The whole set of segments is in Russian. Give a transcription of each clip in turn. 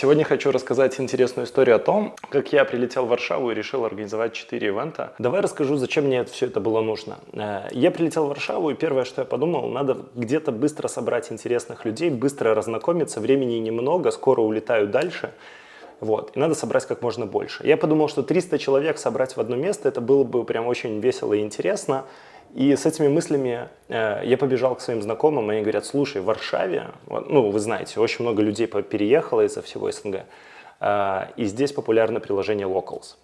Сегодня хочу рассказать интересную историю о том, как я прилетел в Варшаву и решил организовать 4 ивента. Давай расскажу, зачем мне все это было нужно. Я прилетел в Варшаву, и первое, что я подумал, надо где-то быстро собрать интересных людей, быстро разнакомиться, времени немного, скоро улетаю дальше. Вот, и надо собрать как можно больше. Я подумал, что 300 человек собрать в одно место, это было бы прям очень весело и интересно. И с этими мыслями я побежал к своим знакомым, и они говорят: слушай, в Варшаве, ну вы знаете, очень много людей переехало из-за всего СНГ, и здесь популярно приложение Locals.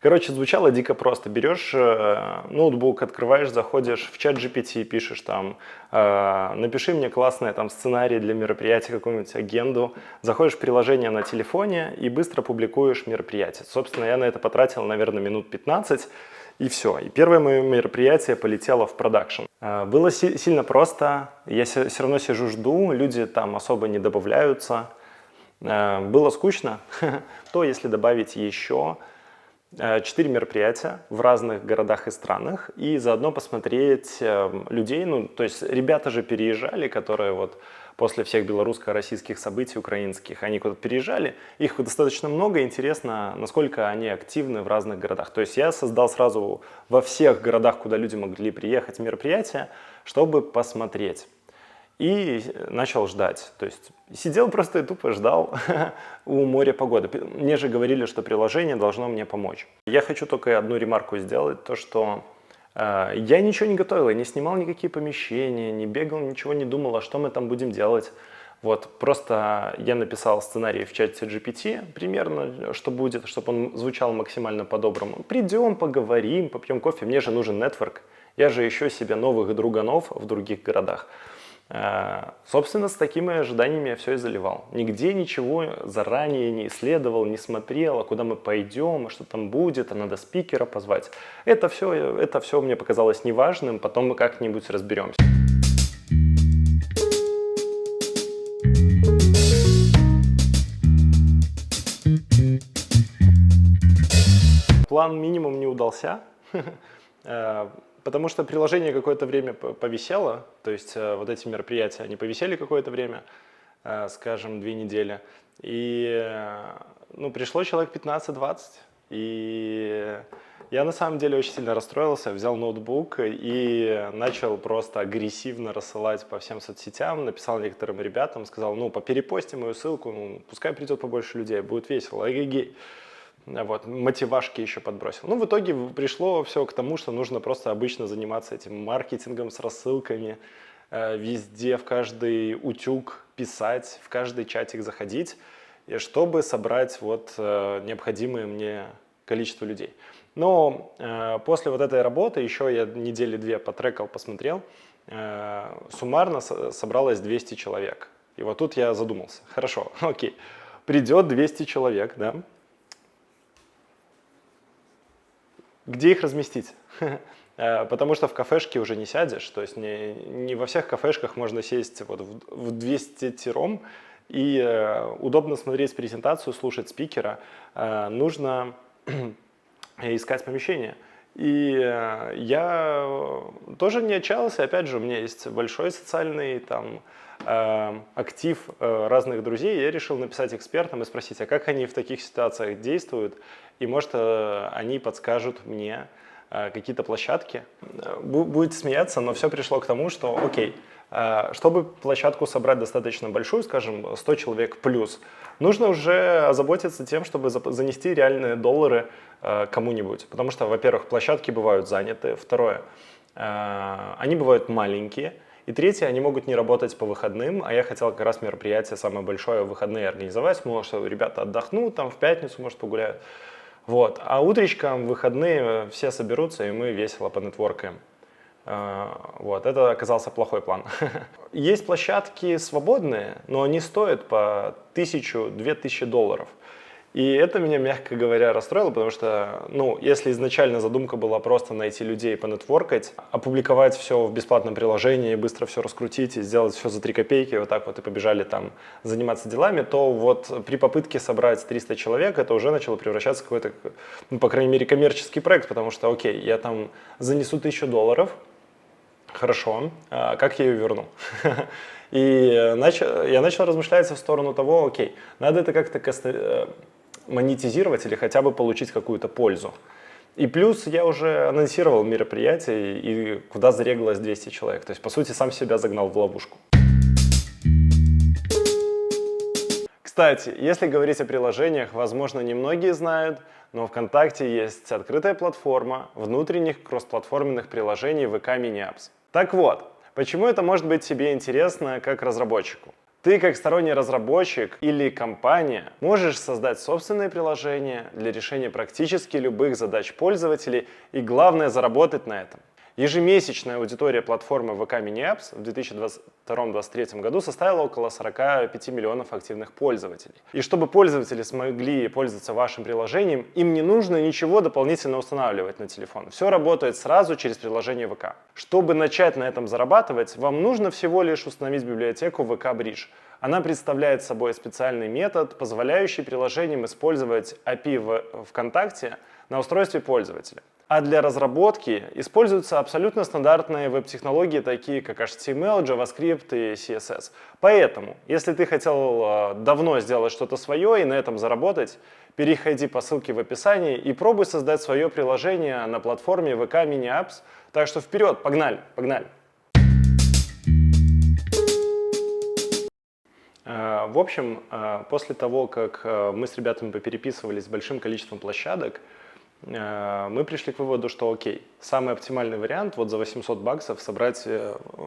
Короче, звучало дико просто. Берешь ноутбук, открываешь, заходишь в чат GPT, пишешь там: напиши мне классный там сценарий для мероприятия, какую-нибудь агенду. Заходишь в приложение на телефоне и быстро публикуешь мероприятие. Собственно, я на это потратил, наверное, минут 15, и все. И первое мое мероприятие полетело в продакшн. Было сильно просто. Я все равно сижу, жду, люди там особо не добавляются. Было скучно. То, если добавить еще 4 мероприятия в разных городах и странах, и заодно посмотреть людей, ну, то есть ребята же переезжали, которые вот после всех белорусско-российских событий украинских, они куда-то переезжали, их достаточно много, интересно, насколько они активны в разных городах. То есть я создал сразу во всех городах, куда люди могли приехать, мероприятия, чтобы посмотреть. И начал ждать. То есть сидел просто и тупо ждал у моря погоды. Мне же говорили, что приложение должно мне помочь. Я хочу только одну ремарку сделать, то что я ничего не готовил, я не снимал никакие помещения, не бегал, ничего не думал, а что мы там будем делать. Вот, просто я написал сценарий в чате GPT, примерно, что будет, чтобы он звучал максимально по-доброму. Придем, поговорим, попьем кофе, мне же нужен нетворк. Я же ищу себе новых друганов в других городах. Собственно, с такими ожиданиями я все и заливал. Нигде ничего заранее не исследовал, не смотрел, а куда мы пойдем, а что там будет, а надо спикера позвать. Это все мне показалось неважным, потом мы как-нибудь разберемся. План минимум не удался. Потому что приложение какое-то время повисело, то есть вот эти мероприятия, они повисели какое-то время, скажем, 2 недели, и пришло человек 15-20, и я на самом деле очень сильно расстроился, взял ноутбук и начал просто агрессивно рассылать по всем соцсетям, написал некоторым ребятам, сказал: поперепости мою ссылку, пускай придет побольше людей, будет весело, эгегей. Вот, мотивашки еще подбросил. В итоге пришло все к тому, что нужно просто обычно заниматься этим маркетингом с рассылками, везде, в каждый утюг писать, в каждый чатик заходить, чтобы собрать необходимое мне количество людей. Но после вот этой работы, еще я недели 2 потрекал, посмотрел, суммарно собралось 200 человек. И вот тут я задумался: хорошо, окей, придет 200 человек, да? Где их разместить? Потому что в кафешке уже не сядешь, то есть не во всех кафешках можно сесть в 200-тиром, и удобно смотреть презентацию, слушать спикера, нужно искать помещение. И я тоже не отчаялся, опять же, у меня есть большой социальный актив разных друзей, я решил написать экспертам и спросить, а как они в таких ситуациях действуют, и может они подскажут мне какие-то площадки. Будете смеяться, но все пришло к тому, что окей, чтобы площадку собрать достаточно большую, скажем, 100 человек плюс, нужно уже озаботиться тем, чтобы занести реальные доллары кому-нибудь. Потому что, во-первых, площадки бывают заняты, второе, они бывают маленькие, и третье, они могут не работать по выходным, а я хотел как раз мероприятие самое большое в выходные организовать, может, что ребята отдохнут, в пятницу, может, погуляют. Вот. А утречком в выходные все соберутся, и мы весело понетворкаем. Вот. Это оказался плохой план. Есть площадки свободные, но они стоят по 1000-2000 долларов. И это меня, мягко говоря, расстроило, потому что, ну, если изначально задумка была просто найти людей, понетворкать, опубликовать все в бесплатном приложении, быстро все раскрутить и сделать все за 3 копейки, вот так вот и побежали там заниматься делами, то вот при попытке собрать 300 человек это уже начало превращаться в какой-то, ну, по крайней мере, коммерческий проект, потому что, окей, я там занесу $1000, хорошо, а как я ее верну? И я начал размышлять в сторону того, окей, надо это как-то монетизировать или хотя бы получить какую-то пользу. И плюс я уже анонсировал мероприятие, и куда зарегалось 200 человек. То есть, по сути, сам себя загнал в ловушку. Кстати, если говорить о приложениях, возможно, немногие знают, но ВКонтакте есть открытая платформа внутренних кроссплатформенных приложений VK Mini Apps. Так вот, почему это может быть тебе интересно как разработчику? Ты, как сторонний разработчик или компания, можешь создать собственное приложение для решения практически любых задач пользователей и, главное, заработать на этом. Ежемесячная аудитория платформы VK Mini Apps в 2022-2023 году составила около 45 миллионов активных пользователей. И чтобы пользователи смогли пользоваться вашим приложением, им не нужно ничего дополнительно устанавливать на телефон. Все работает сразу через приложение VK. Чтобы начать на этом зарабатывать, вам нужно всего лишь установить библиотеку VK Bridge. Она представляет собой специальный метод, позволяющий приложениям использовать API ВКонтакте на устройстве пользователя. А для разработки используются абсолютно стандартные веб-технологии, такие как HTML, JavaScript и CSS. Поэтому, если ты хотел давно сделать что-то свое и на этом заработать, переходи по ссылке в описании и пробуй создать свое приложение на платформе VK Mini Apps. Так что вперед, погнали, погнали! В общем, после того, как мы с ребятами попереписывались с большим количеством площадок, мы пришли к выводу, что окей, самый оптимальный вариант вот за $800 собрать,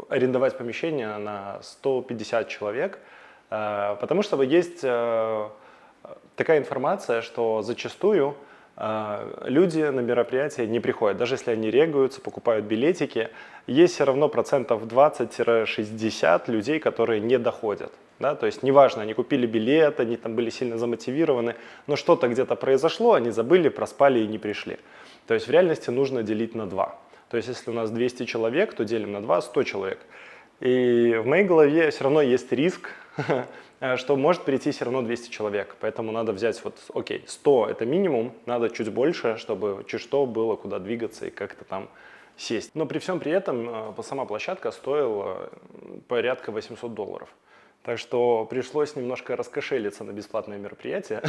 арендовать помещение на 150 человек, потому что есть такая информация, что зачастую люди на мероприятия не приходят, даже если они регаются, покупают билетики, есть все равно процентов 20-60 людей, которые не доходят. Да? То есть неважно, они купили билет, они там были сильно замотивированы, но что-то где-то произошло, они забыли, проспали и не пришли. То есть в реальности нужно делить на 2. То есть если у нас 200 человек, то делим на 2, 100 человек. И в моей голове все равно есть риск, что может прийти все равно 200 человек. Поэтому надо взять вот, окей, 100 это минимум, надо чуть больше, чтобы чуть что было куда двигаться и как-то там сесть. Но при всем при этом сама площадка стоила порядка $800. Так что пришлось немножко раскошелиться на бесплатное мероприятие.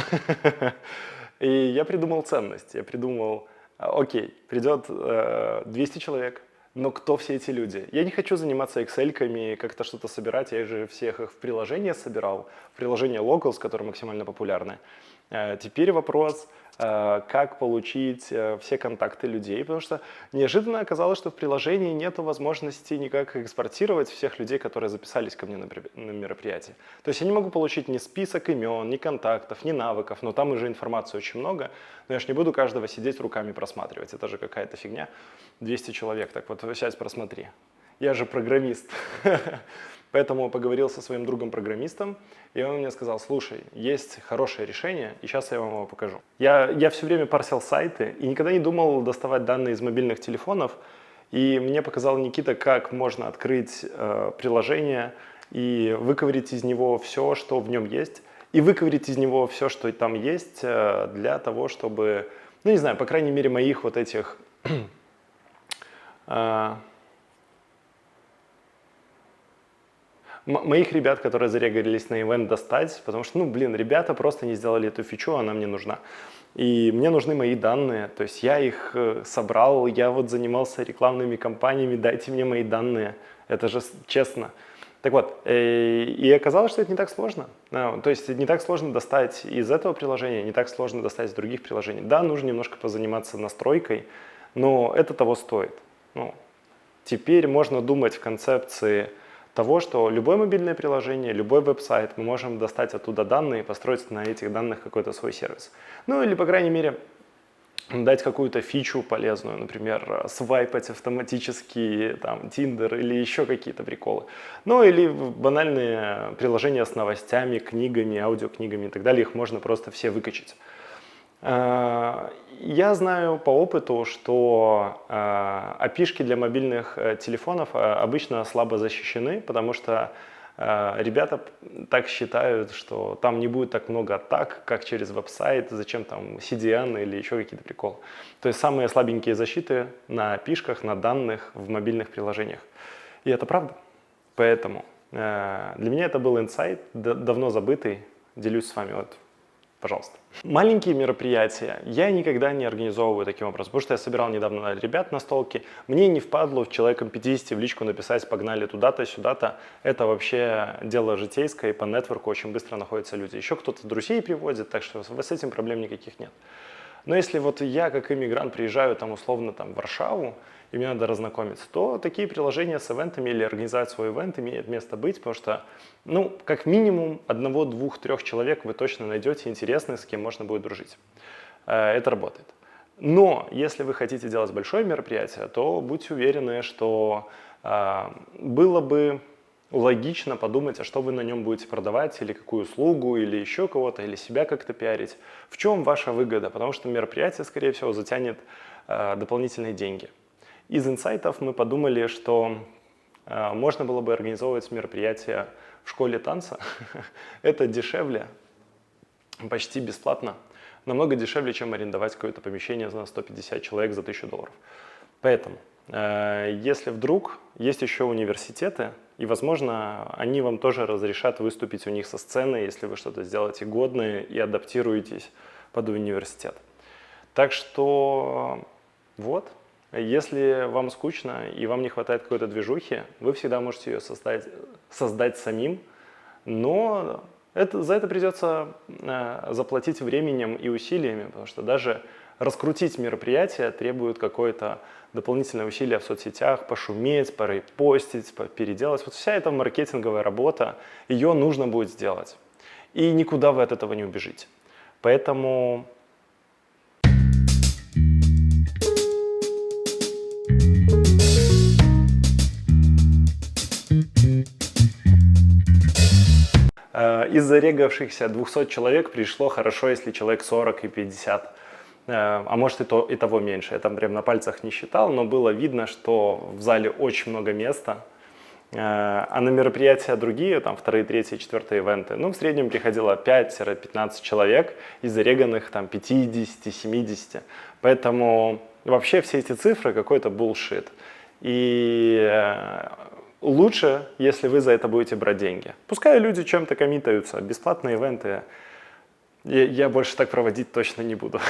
И я придумал ценность. Я придумал, окей, придет 200 человек, но кто все эти люди? Я не хочу заниматься Excel-ками, как-то что-то собирать. Я же всех их в приложение собирал, в приложение Locals, которое максимально популярное. Теперь вопрос, как получить все контакты людей, потому что неожиданно оказалось, что в приложении нет возможности никак экспортировать всех людей, которые записались ко мне на мероприятие. То есть я не могу получить ни список имен, ни контактов, ни навыков, но там уже информации очень много, но я же не буду каждого сидеть руками просматривать, это же какая-то фигня. 200 человек, так вот сейчас просмотри. Я же программист. Поэтому поговорил со своим другом-программистом, и он мне сказал, слушай, есть хорошее решение, и сейчас я вам его покажу. Я все время парсил сайты и никогда не думал доставать данные из мобильных телефонов, и мне показал Никита, как можно открыть приложение и выковырять из него все, что в нем есть, и выковырять из него все, что там есть, для того, чтобы, ну не знаю, по крайней мере, моих вот этих... моих ребят, которые зарегались на ивент, достать, потому что, ну, блин, ребята просто не сделали эту фичу, она мне нужна. И мне нужны мои данные, то есть я их собрал, я вот занимался рекламными кампаниями, дайте мне мои данные, это же честно. Так вот, и оказалось, что это не так сложно. То есть не так сложно достать из этого приложения, не так сложно достать из других приложений. Да, нужно немножко позаниматься настройкой, но это того стоит. Ну, теперь можно думать в концепции того, что любое мобильное приложение, любой веб-сайт, мы можем достать оттуда данные и построить на этих данных какой-то свой сервис. Ну или, по крайней мере, дать какую-то фичу полезную, например, свайпать автоматически, там, Tinder или еще какие-то приколы. Ну, или банальные приложения с новостями, книгами, аудиокнигами и так далее, их можно просто все выкачать. Я знаю по опыту, что API-шки для мобильных телефонов обычно слабо защищены, потому что ребята так считают, что там не будет так много атак, как через веб-сайт, зачем там CDN или еще какие-то приколы. То есть самые слабенькие защиты на API-шках, на данных в мобильных приложениях. И это правда. Поэтому для меня это был инсайт, давно забытый. Делюсь с вами. Вот, пожалуйста. Маленькие мероприятия я никогда не организовываю таким образом, потому что я собирал недавно ребят на столке. Мне не впадло человеком 50 в личку написать «погнали туда-то, сюда-то». Это вообще дело житейское, и по нетворку очень быстро находятся люди. Еще кто-то друзей приводит, так что с этим проблем никаких нет. Но если вот я как иммигрант приезжаю там условно там, в Варшаву, и мне надо разнакомиться, то такие приложения с ивентами или организовать свой ивент имеет место быть, потому что, ну, как минимум одного, двух, трех человек вы точно найдете интересных, с кем можно будет дружить. Это работает. Но если вы хотите делать большое мероприятие, то будьте уверены, что было бы логично подумать, а что вы на нем будете продавать, или какую услугу, или еще кого-то, или себя как-то пиарить. В чем ваша выгода? Потому что мероприятие, скорее всего, затянет дополнительные деньги. Из инсайтов мы подумали, что можно было бы организовывать мероприятие в школе танца. Это дешевле, почти бесплатно. Намного дешевле, чем арендовать какое-то помещение на 150 человек за $1000. Поэтому, если вдруг есть еще университеты, и, возможно, они вам тоже разрешат выступить у них со сцены, если вы что-то сделаете годное и адаптируетесь под университет. Так что вот. Если вам скучно и вам не хватает какой-то движухи, вы всегда можете ее создать самим, но за это придется заплатить временем и усилиями, потому что даже раскрутить мероприятие требует какое-то дополнительное усилие в соцсетях, пошуметь, порепостить, переделать. Вот вся эта маркетинговая работа, ее нужно будет сделать. И никуда вы от этого не убежите. Поэтому... Из зарегавшихся 200 человек пришло хорошо, если человек 40 и 50. А может и того меньше. Я там прям на пальцах не считал, но было видно, что в зале очень много места. А на мероприятия другие, там вторые, третьи, четвертые ивенты, ну, в среднем приходило 5-15 человек из зареганных там 50-70. Поэтому вообще все эти цифры какой-то bullshit. И лучше, если вы за это будете брать деньги. Пускай люди чем-то коммитаются, бесплатные ивенты. Я больше так проводить точно не буду.